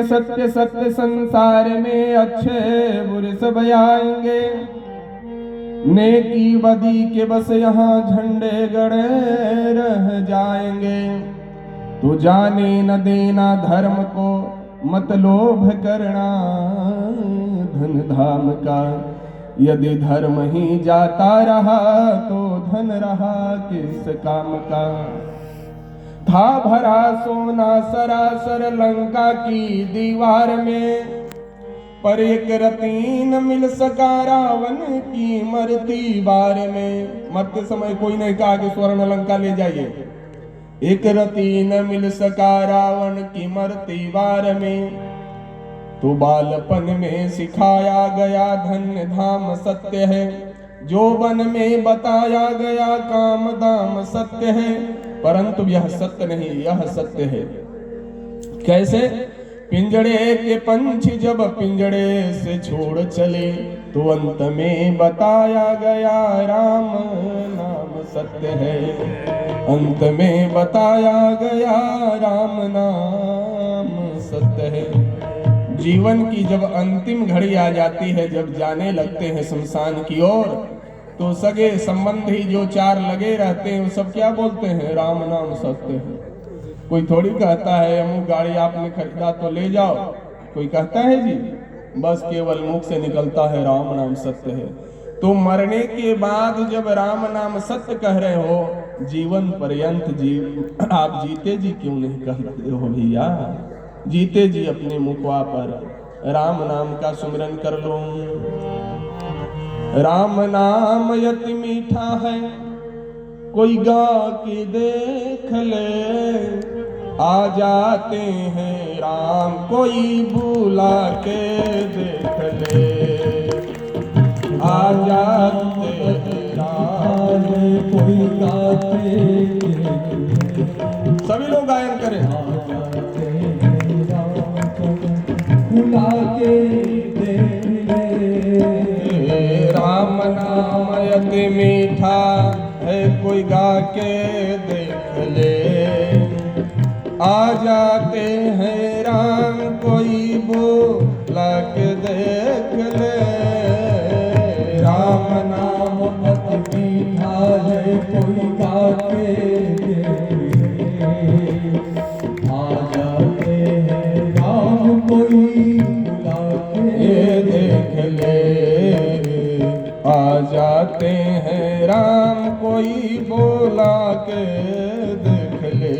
सत्य सत्य सत्य संसार में अच्छे बुरे सब आएंगे। नेकी बदी के बस यहाँ झंडे गड़े रह जाएंगे। तो जाने न देना धर्म को मत लोभ करना धन धाम का। यदि धर्म ही जाता रहा तो धन रहा किस काम का। था भरा सोना सरासर लंका की दीवार में, पर एक रत्ती न मिल सका रावण की मरती बार में। मरते समय कोई नहीं कहा कि स्वर्ण लंका ले जाइए। एक रत्ती न मिल सका रावण की मरती बार में। तो बालपन में सिखाया गया धन्य धाम सत्य है। जो वन में बताया गया काम दाम सत्य है। परंतु यह सत्य नहीं, यह सत्य है। कैसे? पिंजड़े के पंछी जब पिंजड़े से छोड़ चले, तो अंत में बताया गया राम नाम सत्य है। अंत में बताया गया राम नाम सत्य है। जीवन की जब अंतिम घड़ी आ जाती है, जब जाने लगते हैं शमशान की ओर, तो सगे संबंधी जो चार लगे रहते हैं वो सब क्या बोलते हैं? राम नाम सत्य है। कोई थोड़ी कहता है अमुक गाड़ी आपने खरीदा तो ले जाओ। कोई कहता है जी? बस केवल मुख से निकलता है राम नाम सत्य है। तो मरने के बाद जब राम नाम सत्य कह रहे हो, जीवन पर्यंत आप जीते जी क्यों नहीं कहते हो भैया? जीते जी अपने मुखवा पर राम नाम का सुमिरन कर लो। राम नाम यति मीठा है, कोई गा के देख ले। आ जाते हैं राम कोई बुला के देख ले। आ जाते हैं राम कोई गा के देख ले। सभी लोग गायन करें। बुला के देख ले। राम नाम यति मीठा है, कोई गा के देख ले। आ जाते हैं राम कोई बुला के देख ले। राम नाम यति मीठा है, कोई गा के देख ले। आ जाते हैं राम कोई बुला के देख ले। आ जाते हैं राम कोई बुला के देख ले।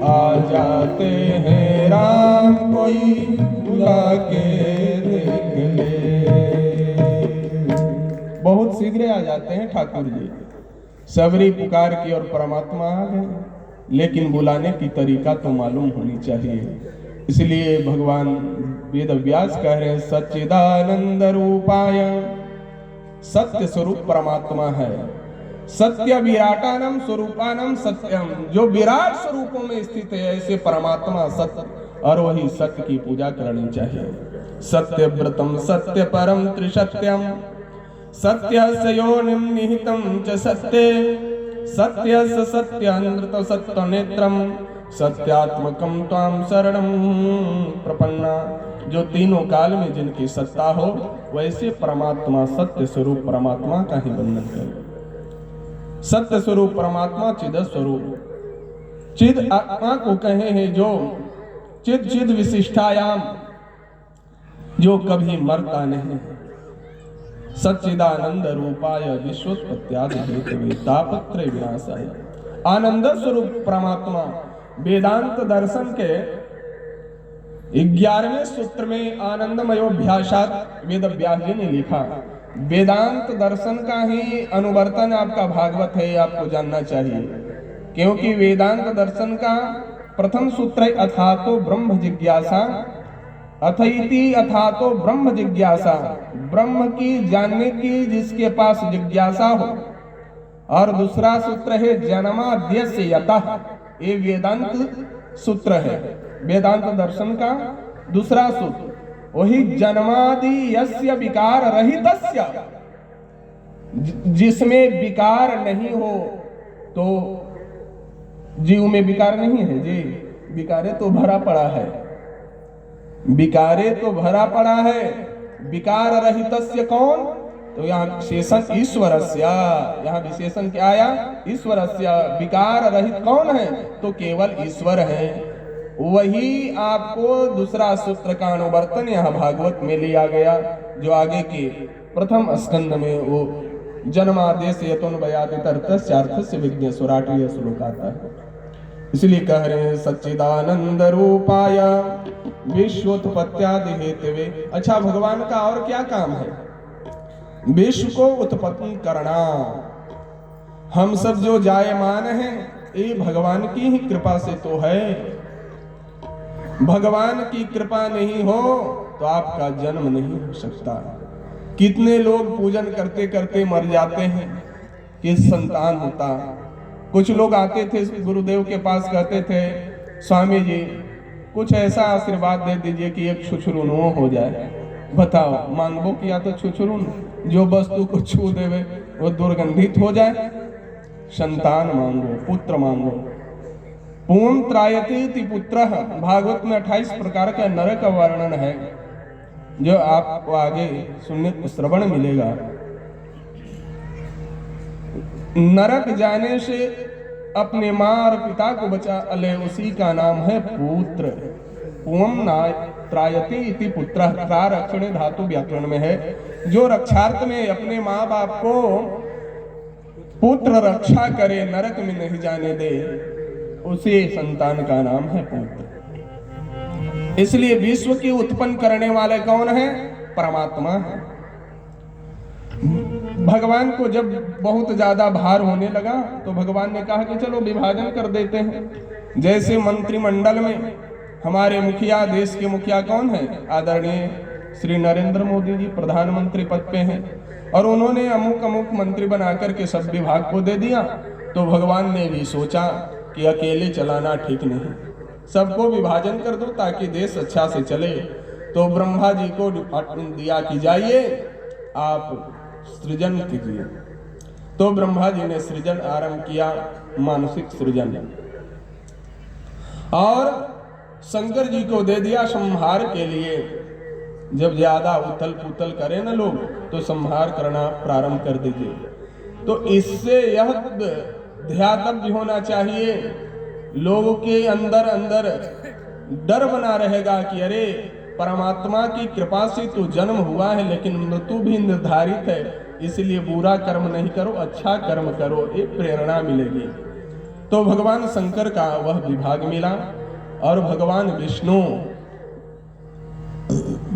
आ जाते हैं राम कोई बुला के देख ले। बहुत शीघ्र आ जाते हैं ठाकुर जी। सबरी पुकार की और परमात्मा आ गए, लेकिन बुलाने की तरीका तो मालूम होनी चाहिए। इसलिए भगवान वेद व्यास कह रहे हैं सच्चिदानंद रूपाय। सत्य स्वरूप परमात्मा है। सत्य विराटानम स्वरूपानम सत्यम। जो विराट स्वरूपों में स्थित है ऐसे परमात्मा सत्य, और वही सत्य की पूजा करनी चाहिए। सत्य व्रतम सत्य परम त्रिसत्यम। सत्यस्य योनिम निहितम च सत्ये। सत्यस्य सत्यानृत सत्य नेत्रम। सत्यात्मकम त्वाम शरणम प्रपन्ना। जो तीनों काल में जिनकी सत्ता हो, वैसे परमात्मा सत्य स्वरूप परमात्मा का ही वर्णन करें। सत्य स्वरूप परमात्मा चिद स्वरूप। चिद आत्मा को कहे हैं जो चिद चिद विशिष्टायाम, जो कभी मरता नहीं। सच्चिदानंद रूपाय विश्वोत्पत्त्यादि हेतवे तापत्रय विनाशाय। आनंद स्वरूप परमात्मा वेदांत दर्शन के 11वें सूत्र में आनंदमयोभ्यासात् वेद व्यास जी ने लिखा। वेदांत दर्शन का ही अनुवर्तन आपका भागवत है, आपको जानना चाहिए। क्योंकि वेदांत दर्शन का प्रथम सूत्र है अथातो ब्रह्म जिज्ञासा। अथैति अथातो ब्रह्म जिज्ञासा। ब्रह्म की जानने की जिसके पास जिज्ञासा हो। और दूसरा सूत्र है जन्माद्यस्य यतः। ये वेदांत सूत्र है, वेदांत दर्शन का दूसरा सूत्र। वही जन्मादि यस्य विकार रहितस्य, जिसमें विकार नहीं हो। तो जीव में विकार नहीं है जी, विकारे तो भरा पड़ा है। विकारे तो भरा पड़ा है, विकार रहितस्य कौन? तो यहाँ विशेषण ईश्वरस्य, यहाँ विशेषण क्या आया? ईश्वरस्य। विकार रहित कौन है? तो केवल ईश्वर है। वही आपको दूसरा सूत्र का अनुवर्तन यहाँ भागवत में लिया गया, जो आगे के प्रथम स्कंद में वो जन्मादेश यतोन्वयादितर्थस्य विज्ञेश्वराट्य श्लोक आता है। इसलिए कह रहे हैं सच्चिदानंद रूपाय विश्वोत्पत्त्यादि हेतवे। अच्छा, भगवान का और क्या काम है? विश्व को उत्पन्न करना। हम सब जो जायमान हैं ये भगवान की ही कृपा से तो है। भगवान की कृपा नहीं हो तो आपका जन्म नहीं हो सकता। कितने लोग पूजन करते करते मर जाते हैं कि संतान होता। कुछ लोग आते थे गुरुदेव के पास, कहते थे स्वामी जी कुछ ऐसा आशीर्वाद दे दीजिए कि एक छुछुरुन हो जाए। बताओ, मांगबो किया तो छुछुरुन, जो वस्तु को छू देवे वो दुर्गंधित हो जाए। संतान मांगो, पुत्र मांगो। पूर्ण त्रायते पुत्र। भागवत में 28 प्रकार का नरक का वर्णन है, जो आपको आगे सुनने को श्रवण मिलेगा। नरक जाने से अपने माँ और पिता को बचा ले, उसी का नाम है पुत्र। पूर्ण त्रायते इति पुत्र। त्रारक्षणे धातु व्याकरण में है, जो रक्षार्थ में अपने माँ बाप को पुत्र रक्षा करे, नरक में नहीं जाने दे, उसी संतान का नाम है पुत्र। इसलिए विश्व की उत्पन्न करने वाले कौन है? परमात्मा है। भगवान को जब बहुत ज्यादा भार होने लगा तो भगवान ने कहा कि चलो विभाजन कर देते हैं। जैसे मंत्रिमंडल में हमारे मुखिया, देश के मुखिया कौन है? आदरणीय श्री नरेंद्र मोदी जी प्रधानमंत्री पद पे हैं, और उन्होंने अमुक अमुक मंत्री बना करके सब विभाग को दे दिया। तो भगवान ने भी सोचा कि अकेले चलाना ठीक नहीं, सबको विभाजन कर दो ताकि देश अच्छा से चले। तो ब्रह्मा जी को दिया कि जाइए आप सृजन कीजिए। तो ब्रह्मा जी ने सृजन आरंभ किया, मानसिक सृजन, और शंकर जी को दे दिया संहार के लिए। जब ज्यादा उथल पुथल करे ना लोग तो संहार करना प्रारंभ कर दीजिए। तो इससे यह ध्यातव्य होना चाहिए, लोगों के अंदर अंदर डर बना रहेगा कि अरे परमात्मा की कृपा से तो जन्म हुआ है, लेकिन मृत्यु भी निर्धारित है, इसलिए बुरा कर्म नहीं करो, अच्छा कर्म करो, एक प्रेरणा मिलेगी। तो भगवान शंकर का वह विभाग मिला, और भगवान विष्णु,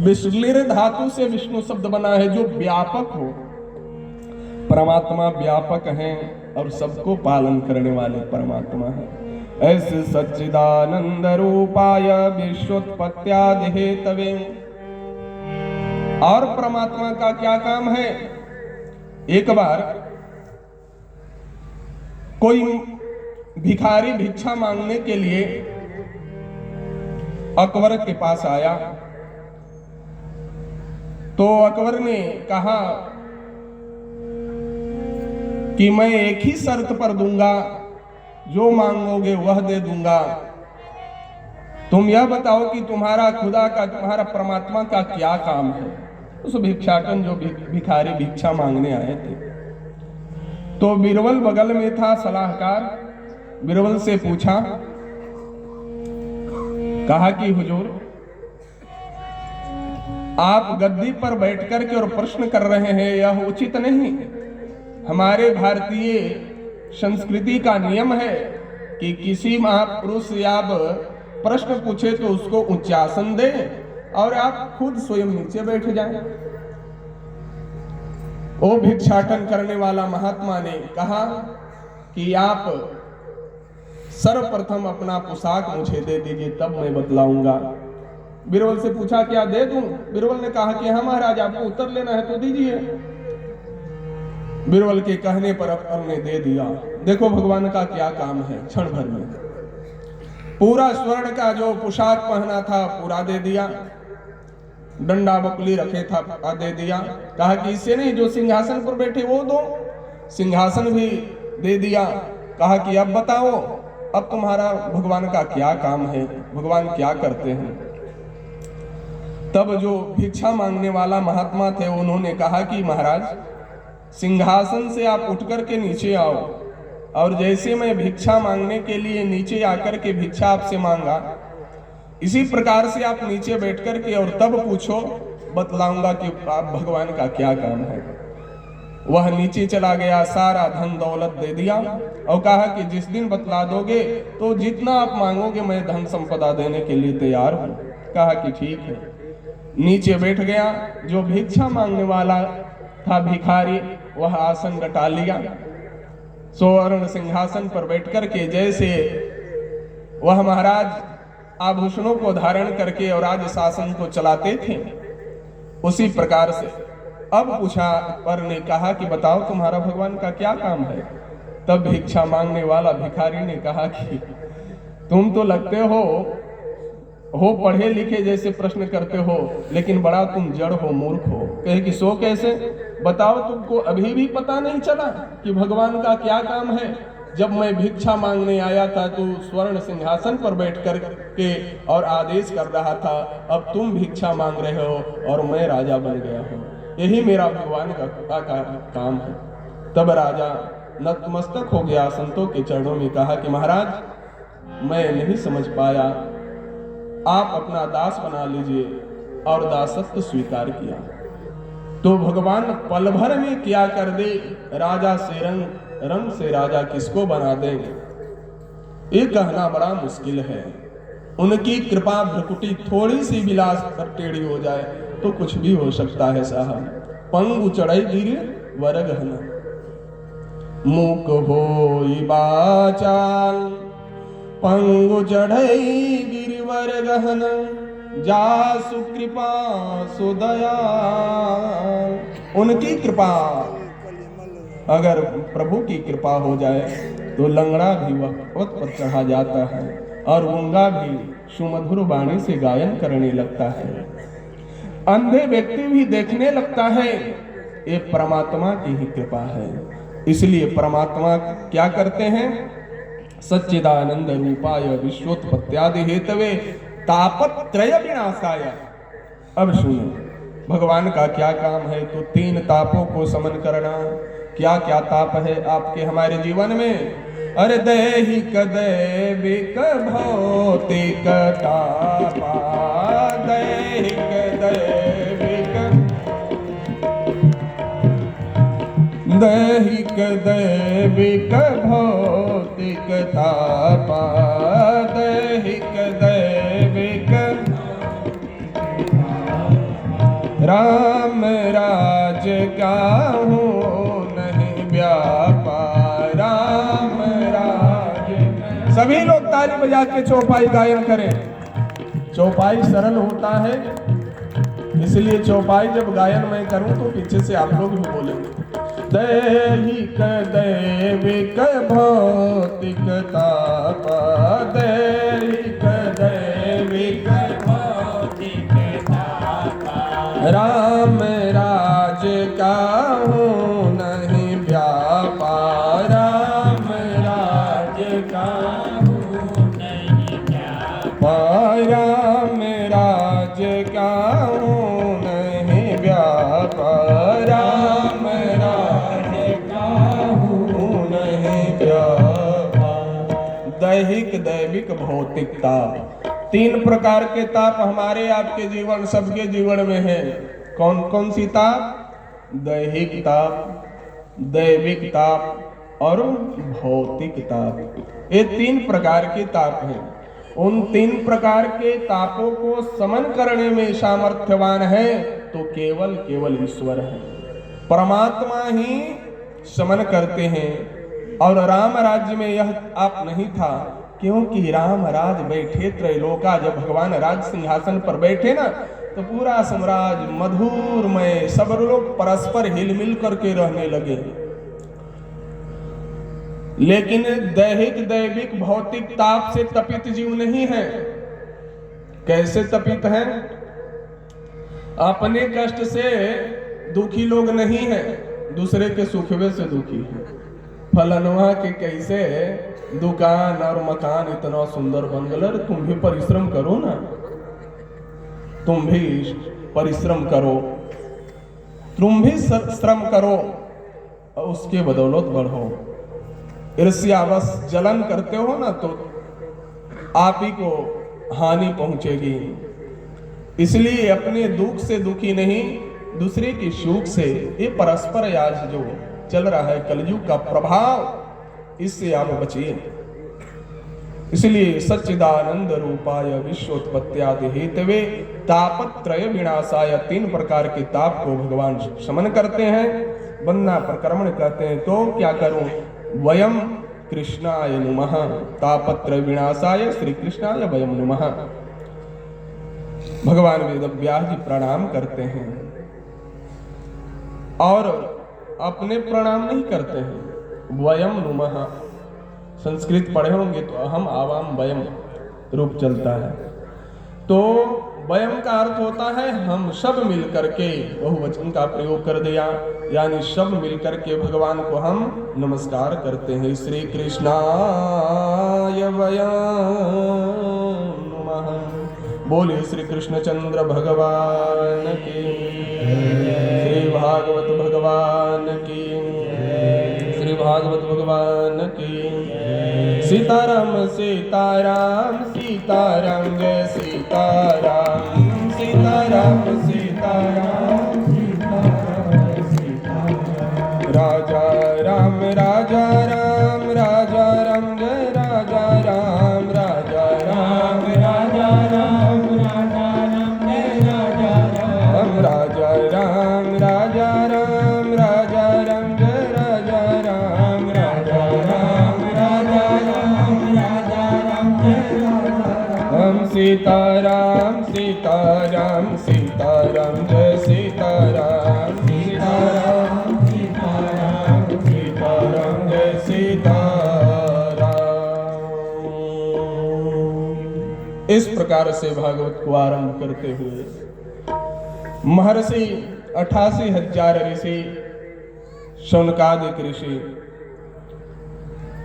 विष्णुर धातु से विष्णु शब्द बना है, जो व्यापक हो। परमात्मा व्यापक है और सबको पालन करने वाले परमात्मा है। ऐसे सच्चिदानंद रूपाय विश्वोत्पत्त्यादि हेतवे। और परमात्मा का क्या काम है? एक बार कोई भिखारी भिक्षा मांगने के लिए अकबर के पास आया, तो अकबर ने कहा कि मैं एक ही शर्त पर दूंगा, जो मांगोगे वह दे दूंगा। तुम यह बताओ कि तुम्हारा खुदा का, तुम्हारा परमात्मा का क्या काम है? उस भिक्षाटन जो भिखारी भिक्षा मांगने आए थे, तो बीरबल बगल में था सलाहकार। बीरबल से पूछा, कहा कि हुजूर आप गद्दी पर बैठ कर के और प्रश्न कर रहे हैं, यह उचित नहीं। हमारे भारतीय संस्कृति का नियम है कि किसी महापुरुष या प्रश्न पूछे तो उसको उच्चासन दे और आप खुद स्वयं नीचे बैठ जाएं। वो भिक्षाटन करने वाला महात्मा ने कहा कि आप सर्वप्रथम अपना पोशाक मुझे दे दीजिए, तब मैं बतलाऊंगा। बीरबल से पूछा क्या दे दूं? बीरबल ने कहा कि हाँ महाराज, आपको उत्तर लेना है तो दीजिए। बीरबल के कहने पर अकबर ने दे दिया। देखो भगवान का क्या काम है, क्षण भर में पूरा स्वर्ण का जो पोशाक पहना था पूरा दे दिया, डंडा बकली रखे था दे दिया। कहा कि इससे नहीं, जो सिंहासन पर बैठे वो दो, सिंहासन भी दे दिया। कहा कि अब बताओ, अब तुम्हारा भगवान का क्या काम है, भगवान क्या करते हैं? तब जो भिक्षा मांगने वाला महात्मा थे उन्होंने कहा कि महाराज, सिंहासन से आप उठ कर के नीचे आओ, और जैसे मैं भिक्षा मांगने के लिए नीचे आकर के भिक्षा आपसे मांगा, इसी प्रकार से आप नीचे बैठ कर के और तब पूछो, बतलाऊंगा कि आप भगवान का क्या काम है। वह नीचे चला गया, सारा धन दौलत दे दिया और कहा कि जिस दिन बतला दोगे तो जितना आप मांगोगे मैं धन संपदा देने के लिए तैयार हूं। कहा कि ठीक है। नीचे बैठ गया। जो भिक्षा मांगने वाला था भिखारी, वह आसन डटा लिया, स्वर्ण सिंहासन पर बैठकर के जैसे वह महाराज आभूषणों को धारण करके और राज शासन को चलाते थे, उसी प्रकार से अब पूछा पर ने कहा कि बताओ तुम्हारा भगवान का क्या काम है। तब भिक्षा मांगने वाला भिखारी ने कहा कि तुम तो लगते हो पढ़े लिखे जैसे प्रश्न करते हो, लेकिन बड़ा तुम जड़ हो, मूर्ख हो। कहे कि सो कैसे? बताओ, तुमको अभी भी पता नहीं चला कि भगवान का क्या काम है? जब मैं भिक्षा मांगने आया था तो स्वर्ण सिंहासन पर बैठ कर के और आदेश कर रहा था, अब तुम भिक्षा मांग रहे हो और मैं राजा बन गया हूँ। यही मेरा भगवान का काम है। तब राजा नतमस्तक हो गया, संतों के चरणों में कहा कि महाराज मैं नहीं समझ पाया, आप अपना दास बना लीजिए, और दासत्व स्वीकार किया। तो भगवान पल भर में क्या कर दे, राजा से रंग से राजा किसको बना देंगे, ये कहना बड़ा मुश्किल है। उनकी कृपा भ्रुकुटी थोड़ी सी विलास पर टेढ़ी हो जाए तो कुछ भी हो सकता है साहब। पंगु चढ़ाई गिरे वर गहना, मूक होई बाचाल, पंगु चढ़ई गिरिवर गहन, जा सुकृपा सुदया। उनकी कृपा, अगर प्रभु की कृपा हो जाए तो लंगड़ा भी वह पद पर चढ़ा जाता है और गूंगा भी सुमधुर वाणी से गायन करने लगता है, अंधे व्यक्ति भी देखने लगता है। ये परमात्मा की ही कृपा है। इसलिए परमात्मा क्या करते हैं, सच्चिदानंद रूपाय विश्वोत्पत्त्यादि हेतवे तापत्रय विनाशाय। अब सुनो भगवान का क्या काम है। तो 3 तापों को समन करना। क्या क्या ताप है आपके हमारे जीवन में? अरे दैहिक दैविक भौतिक तापा, दैहिक दैविक, दैहिक दैविक भौतिक तापा, दैहिक दैविक राम राज का हूँ नहीं व्यापा, राम राज। सभी लोग ताली बजा के चौपाई गायन करें। चौपाई सरल होता है, इसलिए चौपाई जब गायन मैं करूं तो पीछे से आप लोग भी बोलेंगे। दैहिक दैविक भौतिक ताप, दैहिक दैविक भौतिक ताप, राम राज का हूँ नहीं व्यापा, राम राज का हूँ नहीं व्यापा, राम राज का हूँ नहीं व्यापा, राम राज का हूँ नहीं व्यापा। दैहिक दैविक भौतिक ताप, 3 प्रकार के ताप हमारे आपके जीवन सबके जीवन में है। कौन कौन सी ताप? दैहिक ताप, दैविक ताप और भौतिक ताप। ये 3 प्रकार के ताप हैं। उन 3 प्रकार के तापों को समन करने में सामर्थ्यवान है तो केवल केवल ईश्वर है, परमात्मा ही समन करते हैं। और राम राज्य में यह आप नहीं था, क्योंकि राम राज बैठे त्रैलोका। जब भगवान राज सिंहासन पर बैठे ना तो पूरा साम्राज्य मधुरमय, सब लोग परस्पर हिलमिल करके रहने लगे। लेकिन दैहिक दैविक भौतिक ताप से तपित जीव नहीं है। कैसे तपित है? अपने कष्ट से दुखी लोग नहीं है, दूसरे के सुखवे से दुखी है। फलनवा के कैसे दुकान और मकान इतना सुंदर बन गया, तुम भी परिश्रम करो ना। तुम भी परिश्रम करो, तुम भी श्रम करो और उसके बदौलत बढ़ो। ईर्ष्यावश जलन करते हो ना तो आप ही को हानि पहुंचेगी। इसलिए अपने दुख से दुखी नहीं, दूसरे के सुख से, ये परस्पर आज जो चल रहा है कलयुग का प्रभाव, इससे आप बचिए। इसलिए सच्चिदानंद रूपाय विश्वोत्पत्त्यादि हेतवे तापत्रय विनाशाय, 3 प्रकार के ताप को भगवान शमन करते हैं, वंदना प्रकर्मण कहते हैं। तो क्या करूं? वयम कृष्णाय नुमः, तापत्रय विनाशाय श्री कृष्णाय वयम नुमः। भगवान वेदव्यास जी प्रणाम करते हैं और अपने प्रणाम नहीं करते हैं। वयम नुमः, संस्कृत पढ़े होंगे तो अहम आवाम वयम रूप चलता है। तो वयम का अर्थ होता है हम सब मिल करके, बहुवचन का प्रयोग कर दिया, यानी सब मिल करके भगवान को हम नमस्कार करते हैं। श्री कृष्णाय वयम नमः। बोलिए श्री कृष्णचंद्र भगवान की, श्री भागवत भगवान की, श्री भागवत भगवान की। सीताराम सीताराम सीताराम जय सीताराम, सीताराम सीताराम सीताराम। राजा राम राजा राम राजा राम जय राजा राम, राजा राम राजा राम राजा राम जय राजा राम, राजा राम राजा राम राजा राम जय राजा राम, राजा राम राजा राम राजा राम जय राजा राम। सीताराम सीताराम सीताराम जय सीताराम, सीताराम सीताराम सीताराम जय सीताराम। इस प्रकार से भागवत को आरंभ करते हुए महर्षि 88,000 ऋषि, शौनकादिक ऋषि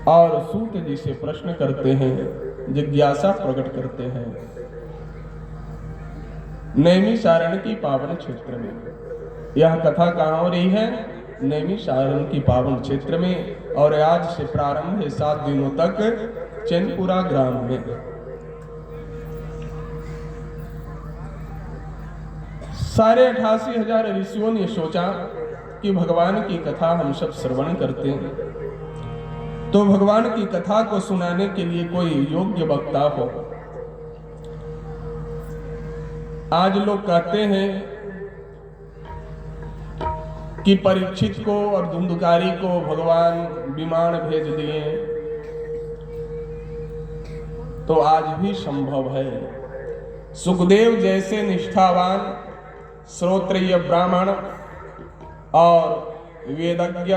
और सूत जी से प्रश्न करते हैं, जिज्ञासा प्रकट करते हैं। नैमिषारण्य की पावन क्षेत्र में यह कथा कहाँ हो रही है? नैमिषारण्य की पावन क्षेत्र में। और आज से प्रारंभ है 7 दिनों तक चैनपुरा ग्राम में। सारे 88,000 ऋषियों ने सोचा कि भगवान की कथा हम सब श्रवण करते हैं, तो भगवान की कथा को सुनाने के लिए कोई योग्य वक्ता हो। आज लोग कहते हैं कि परीक्षित को और धुंधकारी को भगवान विमान भेज दिए, तो आज भी संभव है। सुखदेव जैसे निष्ठावान श्रोत्रिय ब्राह्मण और वेदज्ञ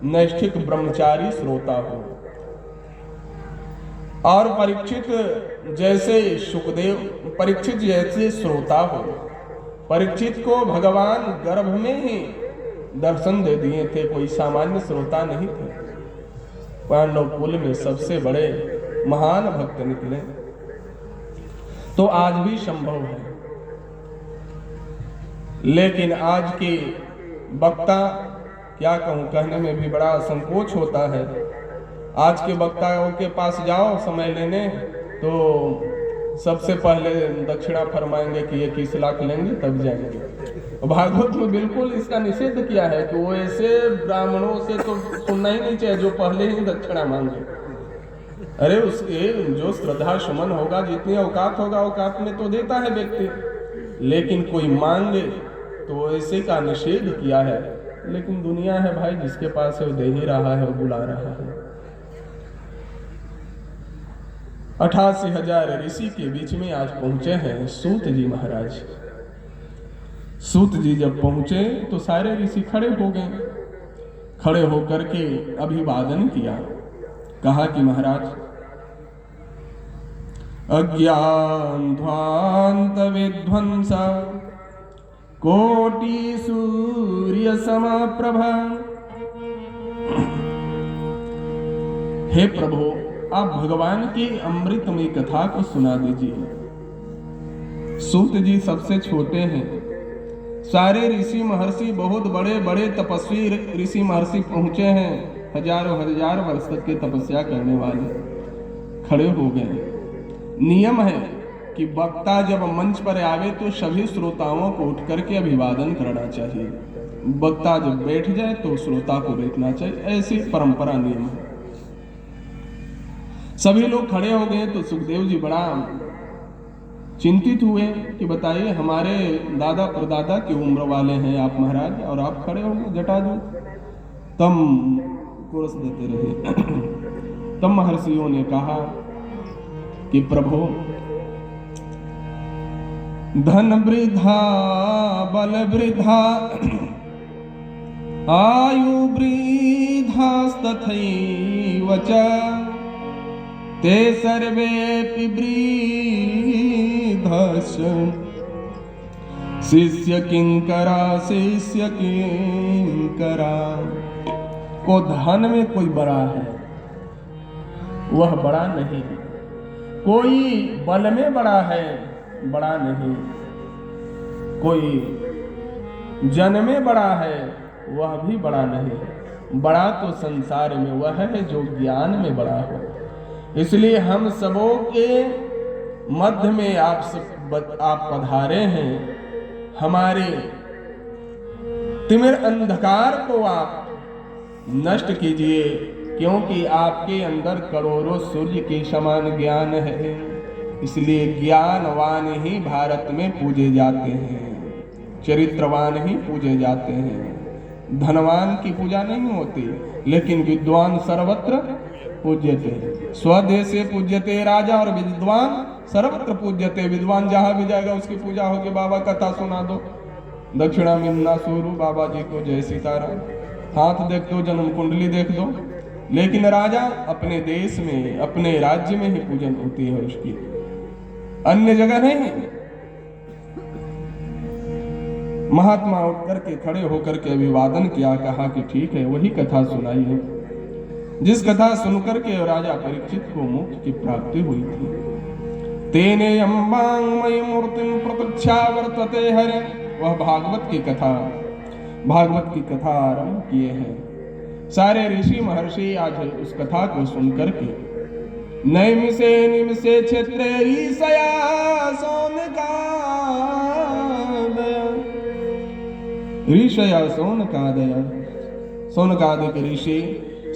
नैष्ठिक ब्रह्मचारी श्रोता हो, और परीक्षित जैसे सुखदेव परीक्षित जैसे श्रोता हो। परीक्षित को भगवान गर्भ में ही दर्शन दे दिए थे, कोई सामान्य श्रोता नहीं थे। पांडव कुल में सबसे बड़े महान भक्त निकले। तो आज भी संभव है, लेकिन आज की वक्ता, क्या कहूं, कहने में भी बड़ा संकोच होता है। आज के वक्ताओं के पास जाओ समय लेने, तो सबसे पहले दक्षिणा फरमाएंगे कि 21 लाख लेंगे तब जाएंगे। भागवत में बिल्कुल इसका निषेध किया है कि वो ऐसे ब्राह्मणों से तो सुनना ही नहीं चाहिए जो पहले ही दक्षिणा मांगे। अरे उसके जो श्रद्धा सुमन होगा, जितनी औकात होगा, औकात में तो देता है व्यक्ति, लेकिन कोई मांगे तो ऐसे का निषेध किया है। लेकिन दुनिया है भाई, जिसके पास है वो दे ही रहा है, वो बुला रहा है। 88,000 ऋषि के बीच में आज पहुंचे हैं सूत जी महाराज। सूत जी जब पहुंचे तो सारे ऋषि खड़े हो गए। खड़े होकर के अभिवादन किया, कहा कि महाराज, अज्ञान ध्वांत विध्वंस कोटि सूर्य समप्रभा। हे प्रभु, आप भगवान की अमृतमयी कथा को सुना दीजिए। सूत जी सबसे छोटे हैं। सारे ऋषि महर्षि, बहुत बड़े बड़े तपस्वी ऋषि महर्षि पहुंचे हैं, हजारों हजार वर्ष तक की तपस्या करने वाले खड़े हो गए। नियम है कि वक्ता जब मंच पर आवे तो सभी श्रोताओं को उठ करके अभिवादन करना चाहिए। वक्ता जब बैठ जाए तो श्रोता को बैठना चाहिए, ऐसी परंपरा नियम है। सभी लोग खड़े हो गए तो सुखदेव जी बड़ा चिंतित हुए कि बताइए, हमारे दादा परदादा की उम्र वाले हैं आप महाराज, और आप खड़े हो गए जटाजू। तब कोरस देते रहे। तब महर्षियों ने कहा कि प्रभु, धन वृद्धा बल वृद्धा आयु वृद्धास्तथैव च ते सर्वेऽपि वृद्धश्च शिष्य किंकरा शिष्य किंकरा। को धन में कोई बड़ा है वह बड़ा नहीं, कोई बल में बड़ा है बड़ा नहीं, कोई जन में बड़ा है वह भी बड़ा नहीं। बड़ा तो संसार में वह है जो ज्ञान में बड़ा हो। इसलिए हम सबों के मध्य में आप पधारे हैं। हमारे तिमिर अंधकार को आप नष्ट कीजिए, क्योंकि आपके अंदर करोड़ों सूर्य के समान ज्ञान है। इसलिए ज्ञानवान ही भारत में पूजे जाते हैं, चरित्रवान ही पूजे जाते हैं। धनवान की पूजा नहीं होती, लेकिन विद्वान सर्वत्र पूज्यते। स्वदेशे पूज्यते राजा और विद्वान सर्वत्र पूज्यते। विद्वान जहां भी जाएगा उसकी पूजा होगी। बाबा कथा सुना दो, दक्षिणा मिलना शुरू, बाबा जी को जय सीताराम, हाथ देख दो, जन्म कुंडली देख दो। लेकिन राजा अपने देश में अपने राज्य में ही पूजन होती है उसकी, अन्य जगह नहीं। महात्मा उठ करके खड़े होकर के अभिवादन किया, कहा कि ठीक है, वही कथा सुनाई है जिस कथा सुनकर के राजा परीक्षित को मोक्ष की प्राप्ति हुई थी। तेने अम्बांगमयी मूर्तिं प्रत्यक्षा वर्तते हरे। वह भागवत की कथा आरंभ किए हैं। सारे ऋषि महर्षि आज उस कथा को सुनकर के नैमिषे निमिषे क्षेत्रे ऋषया सौनकादय के ऋषि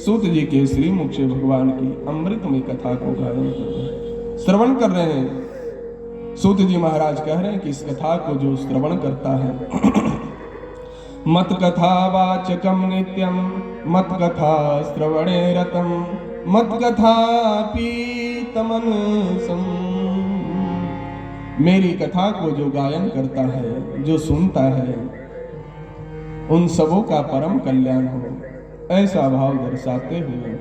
सूत जी के श्री मुख से भगवान की अमृतमय कथा को गायन कर रहे हैं, श्रवण कर रहे हैं। सूत जी महाराज कह रहे हैं कि इस कथा को जो श्रवण करता है, मत कथा वाचकम नित्यम मत कथा श्रवणे रतम मत कथा पीतमनसम। मेरी कथा को जो गायन करता है, जो सुनता है, उन सबों का परम कल्याण हो, ऐसा भाव दर्शाते हुए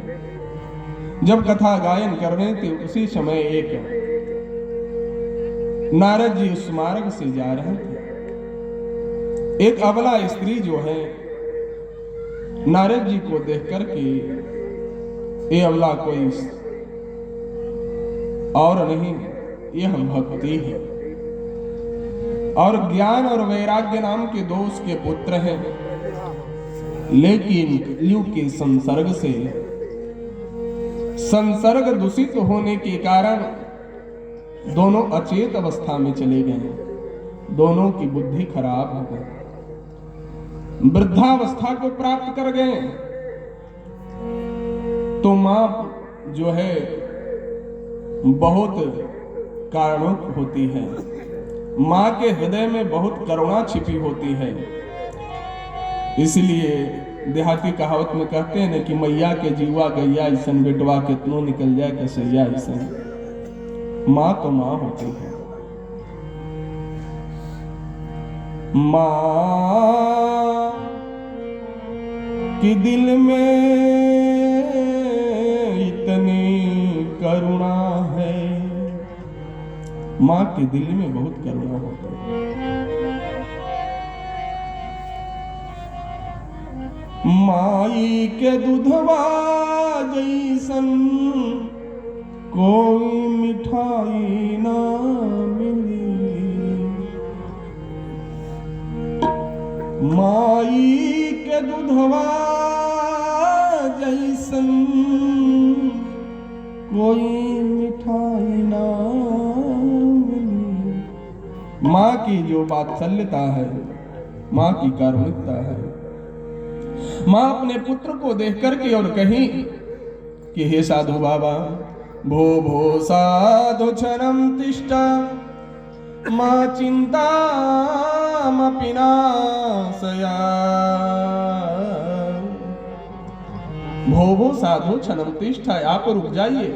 जब कथा गायन कर रहे थे, उसी समय एक नारद जी उस मार्ग से जा रहे थे। एक अबला स्त्री जो है नारद जी को देख करके, ये अबला कोई और नहीं, यह भक्ति है और ज्ञान और वैराग्य नाम के दो उसके पुत्र हैं। लेकिन कलयुग के संसर्ग दूषित होने के कारण दोनों अचेत अवस्था में चले गए, दोनों की बुद्धि खराब हो गई, वृद्धावस्था को प्राप्त कर गए। तो मां जो है बहुत कारुणिक होती है, मां के हृदय में बहुत करुणा छिपी होती है। इसलिए देहाती कहावत में कहते हैं कि मैया के जीवा गैया ऐसन, बेटवा कितनो निकल जाए कसैया ऐसन। मां तो मां होती है। मां कि दिल में इतनी करुणा है, मां के दिल में बहुत करुणा होती है। माई के दूधवा जैसन कोई मिठाई ना मिली, माई के दूधवा जैसन कोई मिठाई ना मिली। माँ की जो वात्सल्यता है, माँ की कारुणिकता है। माँ अपने पुत्र को देख करके और कही कि हे साधु बाबा, भो भो साधु क्षणम तिष्ठा माँ चिंता पिनाशया। भो भो साधु क्षणम तिष्ठा, आप रुक जाइए।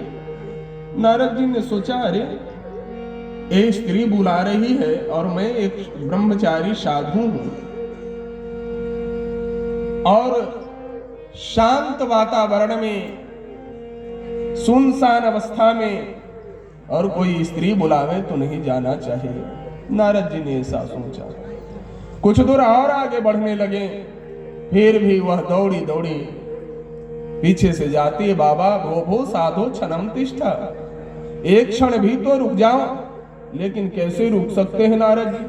नारद जी ने सोचा, अरे एक स्त्री बुला रही है और मैं एक ब्रह्मचारी साधु हूं और शांत वातावरण में, सुनसान अवस्था में, और कोई स्त्री बुलावे तो नहीं जाना चाहिए। नारद जी ने ऐसा सोचा। कुछ दूर और आगे बढ़ने लगे, फिर भी वह दौड़ी दौड़ी पीछे से जाती है। बाबा भो भो साधु क्षणम तिष्ठा, एक क्षण भी तो रुक जाओ। लेकिन कैसे रुक सकते हैं नारद जी?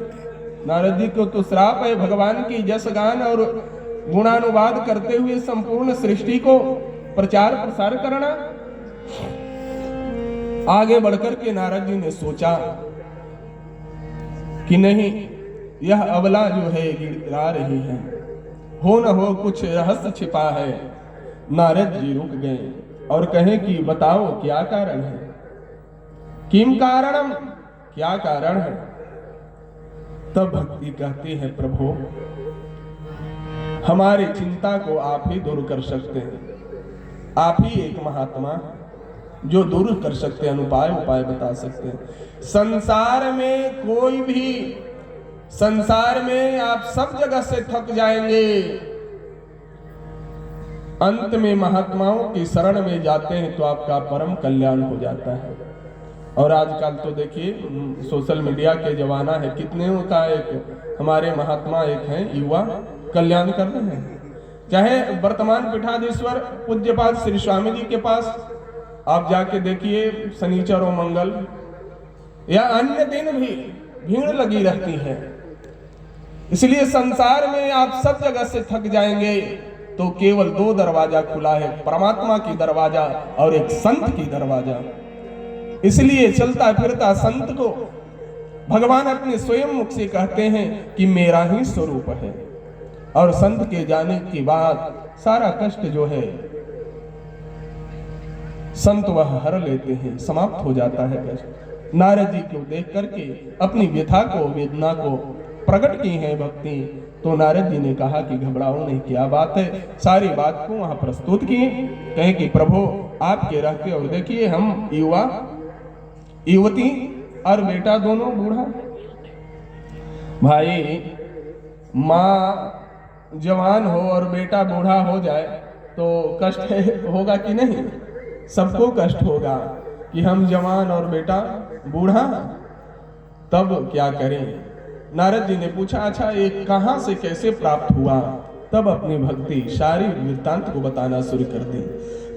नारद जी को तो श्राप है भगवान की जस गान और गुणानुवाद करते हुए संपूर्ण सृष्टि को प्रचार प्रसार करना। आगे बढ़कर के नारद जी ने सोचा कि नहीं, यह अबला जो है गिड़गिड़ा रही है, हो न हो कुछ रहस्य छिपा है। नारद जी रुक गए और कहे कि बताओ क्या कारण है, किम कारणम, क्या कारण है? तब भक्ति कहती है, प्रभु हमारी चिंता को आप ही दूर कर सकते हैं। आप ही एक महात्मा जो दूर कर सकते हैं, उपाय बता सकते हैं। संसार में कोई भी, संसार में आप सब जगह से थक जाएंगे, अंत में महात्माओं की शरण में जाते हैं तो आपका परम कल्याण हो जाता है। और आजकल तो देखिए सोशल मीडिया के जमाना है, कितने का एक हमारे महात्मा एक हैं युवा कल्याण कर रहे हैं। चाहे वर्तमान पीठाधीश्वर पूज्यपाद श्री स्वामी जी के पास आप जाके देखिए, शनिचर और मंगल या अन्य दिन भी भीड़ लगी रहती है। इसलिए संसार में आप सब जगह से थक जाएंगे तो केवल दो दरवाजा खुला है, परमात्मा की दरवाजा और एक संत की दरवाजा। इसलिए चलता फिरता संत को भगवान अपने स्वयं मुख से कहते हैं कि मेरा ही स्वरूप है। और संत के जाने के बाद सारा कष्ट जो है संत वह हर लेते हैं, समाप्त हो जाता है कष्ट। नारद जी को देख करके अपनी व्यथा को, वेदना को प्रकट की है भक्ति। तो नारद जी ने कहा कि घबराओ नहीं, क्या बात है। सारी बात को वहां प्रस्तुत की। कहे कि प्रभु आपके रहते और देखिए हम युवा युवती और बेटा दोनों बूढ़ा। भाई माँ जवान हो और बेटा बूढ़ा हो जाए तो कष्ट होगा कि नहीं? सबको कष्ट होगा कि हम जवान और बेटा बूढ़ा, तब क्या करें? नारद जी ने पूछा, अच्छा ये कहां से कैसे प्राप्त हुआ? तब अपनी भक्ति सारी वृत्तांत को बताना शुरू कर दी।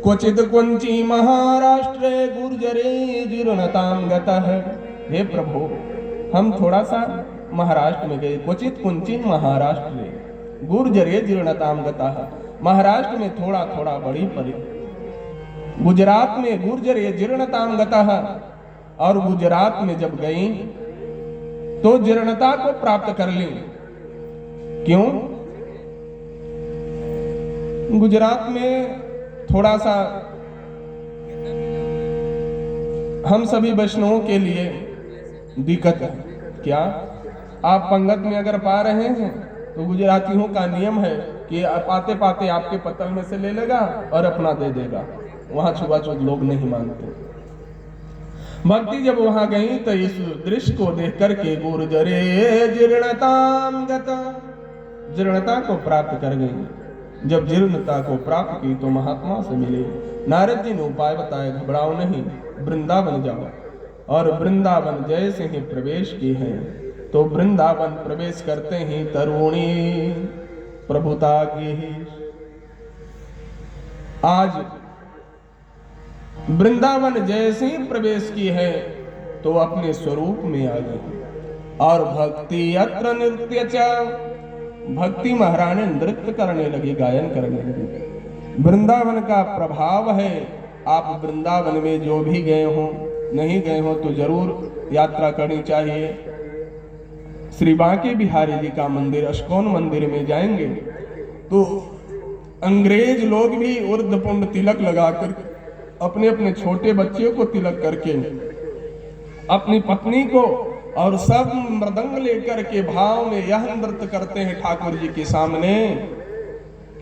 क्वचित कुंची महाराष्ट्रे गुर्जरे जीर्णताम गतः। हे प्रभु हम थोड़ा सा महाराष्ट्र में गए। क्वचित कुंची महाराष्ट्र गुर्जरे जीर्णताम गतः, महाराष्ट्र में थोड़ा थोड़ा बड़ी पड़ी। गुजरात में गुर्जरे जीर्णताम गतः, और गुजरात में जब गई तो जीर्णता को प्राप्त कर ली। क्यों? गुजरात में थोड़ा सा हम सभी वैष्णवों के लिए दिक्कत है। क्या? आप पंगत में अगर पा रहे हैं तो गुजरातियों का नियम है कि पाते पाते आपके पत्तल में से ले लेगा और अपना दे देगा। वहां छुआछूत लोग नहीं मानते। भक्ति जब वहां गई तो इस दृश्य को देख करके गुर्जरे जीर्णताम गता, जीर्णता को प्राप्त कर गई। जब जीर्णता को प्राप्त की तो महात्मा से मिले। नारद जी ने उपाय बताया, घबराओ नहीं, वृंदावन जाओ। और वृंदावन जैसे ही प्रवेश की है तो वृंदावन प्रवेश करते ही तरुणी प्रभुता की ही। आज वृंदावन जैसे ही प्रवेश की है तो अपने स्वरूप में आ गई। और भक्ति अत्र नृत्य च भक्ति महारानी नृत्य करने लगी, गायन करने लगी। वृंदावन का प्रभाव है। आप वृंदावन में जो भी गए हो, नहीं गए हो तो जरूर यात्रा करनी चाहिए। श्री बांके बिहारी जी का मंदिर, इस्कॉन मंदिर में जाएंगे तो अंग्रेज लोग भी ऊर्ध्वपुंड तिलक लगाकर अपने अपने छोटे बच्चे को तिलक करके, अपनी पत्नी को, और सब मृदंग लेकर के भाव में यह नृत्य करते हैं ठाकुर जी के सामने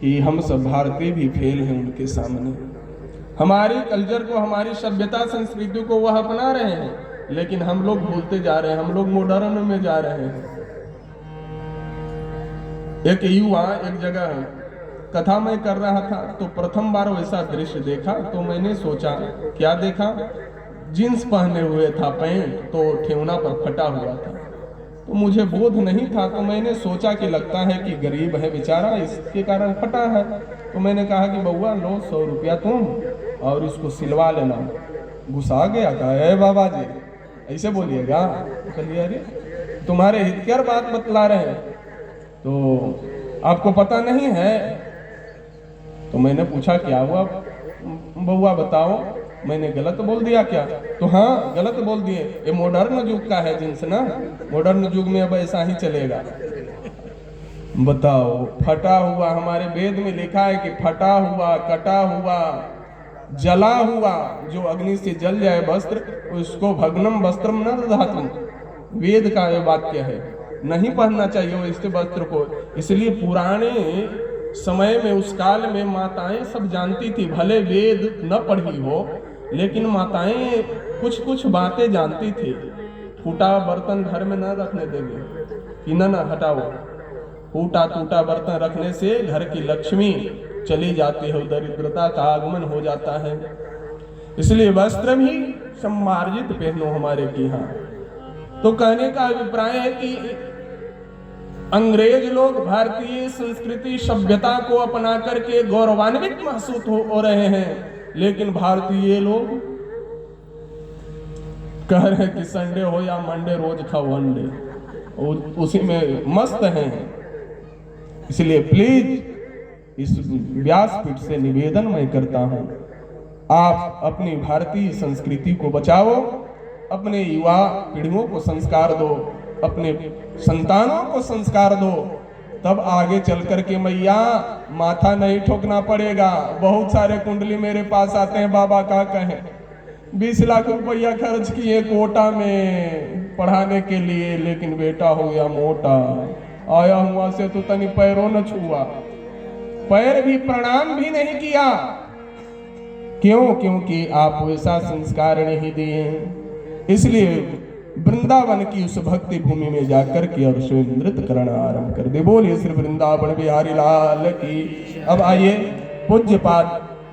कि हम सब भारतीय भी फेल हैं उनके सामने। हमारी कल्चर को, हमारी सभ्यता संस्कृति को वह अपना रहे हैं, लेकिन हम लोग भूलते जा रहे हैं, हम लोग मॉडर्न में जा रहे हैं। एक युवा एक जगह कथा में कर रहा था तो प्रथम बार वैसा दृश्य देखा तो मैंने सोचा, क्या देखा? जींस पहने हुए था, पैंट तो ठेवना पर फटा हुआ था। तो मुझे बोध नहीं था, तो मैंने सोचा कि लगता है कि गरीब है बेचारा, इसके कारण फटा है। तो मैंने कहा कि बउआ लो 100 रुपया तुम और इसको सिलवा लेना। गुस्सा गया, कहा बाबा जी ऐसे बोलिएगा? चलिए, अरे तुम्हारे हितकर बात बतला रहे हैं तो आपको पता नहीं है? तो मैंने पूछा क्या हुआ बउआ बताओ, मैंने गलत बोल दिया क्या? तो हाँ गलत बोल दिए, ये मॉडर्न युग का है जींस ना, मॉडर्न युग में अब ऐसा ही चलेगा। बताओ, फटा हुआ, हमारे वेद में लिखा है कि फटा हुआ, कटा हुआ, जला हुआ, जो अग्नि से जल जाए वस्त्र उसको भग्नम वस्त्रम न दधातुम, वेद का ये वाक्य है। नहीं पहनना चाहिए वैसे वस्त्र को। इसलिए पुराने समय में, उस काल में माताएं सब जानती थी, भले वेद न पढ़ी हो लेकिन माताएं कुछ कुछ बातें जानती थी। फूटा बर्तन घर में न रखने देंगे कि न हटाओ, फूटा टूटा बर्तन रखने से घर की लक्ष्मी चली जाती है, दरिद्रता का आगमन हो जाता है। इसलिए वस्त्र भी सम्मार्जित पहनो हमारे की यहाँ। तो कहने का अभिप्राय है कि अंग्रेज लोग भारतीय संस्कृति सभ्यता को अपना करके गौरवान्वित महसूस हो रहे हैं, लेकिन भारतीय लोग कह रहे हैं कि संडे हो या मंडे रोज खाओ अंडे, उसी में मस्त हैं। इसलिए प्लीज इस व्यासपीठ से निवेदन मैं करता हूं, आप अपनी भारतीय संस्कृति को बचाओ, अपने युवा पीढ़ियों को संस्कार दो, अपने संतानों को संस्कार दो, तब आगे चल करके मैया माथा नहीं ठोकना पड़ेगा। बहुत सारे कुंडली मेरे पास आते हैं, बाबा का कहें 20 लाख रुपया खर्च किए कोटा में पढ़ाने के लिए, लेकिन बेटा हो गया मोटा, आया हुआ से तो तनी पैरों न छुआ, पैर भी प्रणाम भी नहीं किया। क्यों? क्योंकि आप वैसा संस्कार नहीं दिए। इसलिए वृंदावन की उस भक्ति भूमि में जाकर के और स्वयं नृत्य करना आरंभ कर दे। बोलिए श्री वृंदावन बिहारी लाल की। अब आइए पूज्यपाद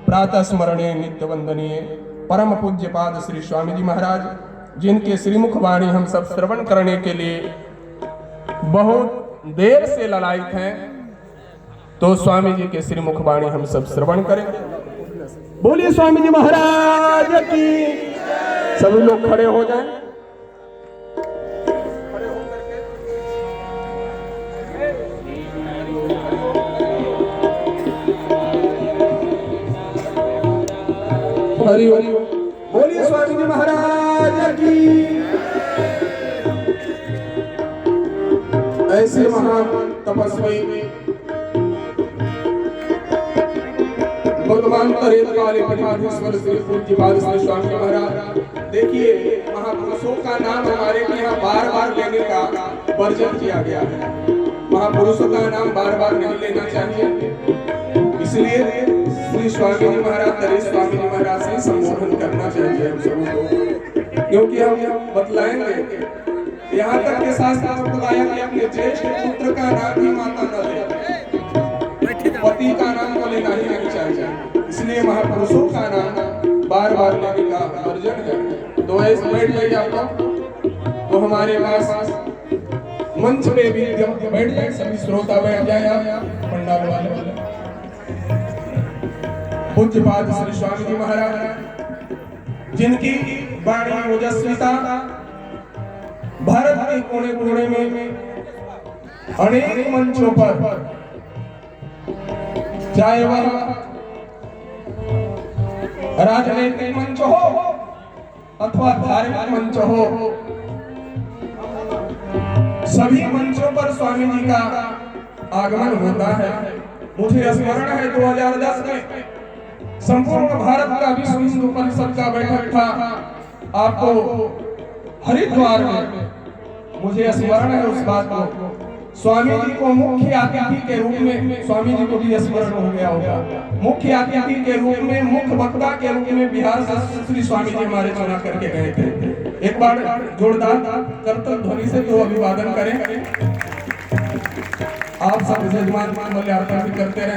प्रातः स्मरणीय नित्य वंदनीय परम पूज्यपाद श्री स्वामी जी महाराज, जिनके श्रीमुख वाणी हम सब श्रवण करने के लिए बहुत देर से ललायित हैं, तो स्वामी जी के श्रीमुख वाणी हम सब श्रवण करें। बोलिए स्वामी जी महाराज की। सभी लोग खड़े हो जाएं। हरि हरि बोलिए स्वामी जी महाराज की। ऐसे महान तपस्वी भगवान तरेत काले पठाधीश्वर श्री पूज्यपाद श्री स्वामी महाराज। देखिए, महापुरुषों का नाम हमारे यहाँ बार बार लेने का वर्जन किया गया है। महापुरुषों का नाम बार बार नहीं लेना चाहिए, इसलिए श्री स्वामी जी महाराज, तरेत स्वामी जी महाराज से संबोधन करना चाहिए हम सबको, क्योंकि हम बतलाएंगे। यहाँ तक के शास्त्र में बताया कि अपने ज्येष्ठ पुत्र का नाम ही माता न ले, पति का नाम तो लेना ही नहीं चाहिए। इसलिए महापुरुषों का नाम बार बार लेने का वर्जन है। तो ऐसे बैठ जाइए आप लोग, तो हमारे पास मंच पे भी बैठ जाए, सभी श्रोता बैठ जाए, आप पंडाल वाले। पूज्यपाद श्री स्वामी जी महाराज, जिनकी वाणी ओजस्विता भारत के कोने कोने में अनेक मंचों पर, चाहे वह राजनीतिक मंच हो अथवा धार्मिक मंच हो, सभी मंचों पर स्वामी जी का आगमन होता है। मुझे स्मरण है 2010 में संपूर्ण भारत का विश्व हिंदू परिषद का बैठक था, आपको हरिद्वार में, मुझे स्मरण है उस बात को। स्वामी जी को मुख्य अतिथि के रूप में, स्वामी जी को भी स्मरण हो गया होगा, मुख्य अतिथि के रूप में, मुख्य वक्ता के रूप में बिहार से श्री स्वामी जी हमारे चुना करके गए थे। एक बार जोरदार करतल ध्वनि से तो अभिवादन करें। आप सब जजमान मल्यार्पण करते रहे।